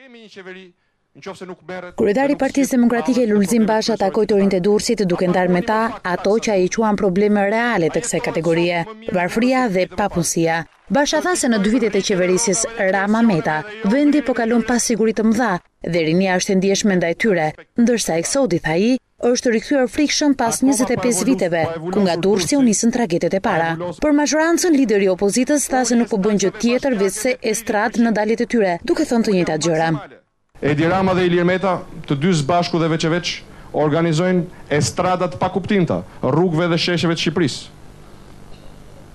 Kemi një qeveri nëse nuk merret. Kryetari i Partisë Demokratike Lulzim Basha takoi Torin e Durrësit duke ndarë me ta ato që ai quan probleme reale të kësaj kategorie, varfëria dhe papunësia. Basha tha se në 2 vitet e qeverisjes Rama-Meta, vendi po kalon pasiguri të mëdha dhe rinia është e ndjeshme ndaj tyre, ndërsa eksodi, tha ai, është rikthyer frikshëm pas 25 viteve, ku nga Durrësi u nisën tragediet e para. Për mazhorancën, lideri i opozitës tha se nuk po bën gjë tjetër veçse estradë në daljet e tyre, duke thënë të njëjtat gjëra. Edi Rama dhe Ilir Meta, të dy së dhe veç e veç, organizojnë estradat pa kuptimta, rrugëve dhe shesheve të Shqipërisë.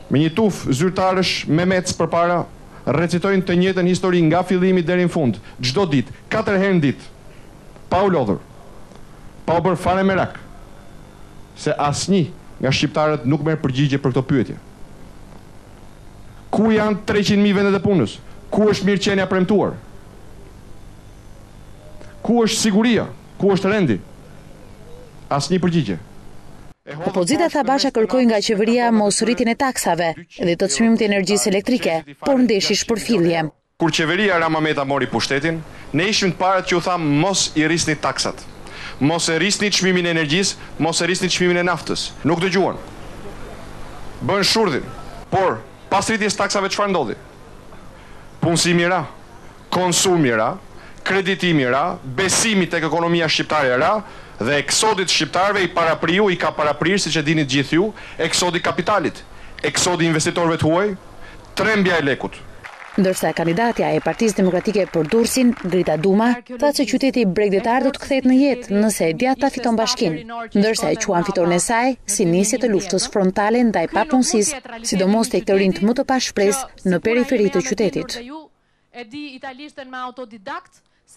Me një tuf zyrtarësh me mec përpara, recitojnë të njëjtën histori nga fillimi deri në fund, çdo ditë, 4 herë në ditë, pa u lodhur, pa u bërë fare merak, se asnjë nga shqiptarët nuk merr përgjigje për këto pyetje. Ku janë 300.000 vendet e punës? Ku është mirëqenia premtuar? Ku është siguria? Ku është rendi? Asnjë përgjigje. Opozita, tha Basha, kërkoi nga qeveria mos rritjen e taksave dhe të çmimit të energjisë elektrike, por ndeshi shpërfillje. Kur qeveria Rama-Meta mori pushtetin, ne ishim të parët që u tham mos i rrisni taksat, mos e rrisni çmimin e energjisë, mos e rrisni çmimin e naftës. Nuk dëgjuan. Bën shurdhin, por pas rritjes taksave çfarë ndodhi? Punësimi ra, konsumi ra, kreditimi ra, besimi tek ekonomia shqiptare ra, dhe eksodit shqiptarëve i parapriu, i ka paraprirë, siç e dini të gjithë ju, eksodi kapitalit, eksodi investitorëve të huaj, trembja e lekut. Ndërsa kandidatja e Partisë Demokratike për Durrësin, Grita Duma, tha se qyteti bregdetar do të kthehet në jetë nëse e djata fiton bashkinë, ndërsa e quan fitoren e saj si nisje të luftës frontale ndaj papunësisë, sidomos tek të rinjt më të pashpresë në periferi të qytetit.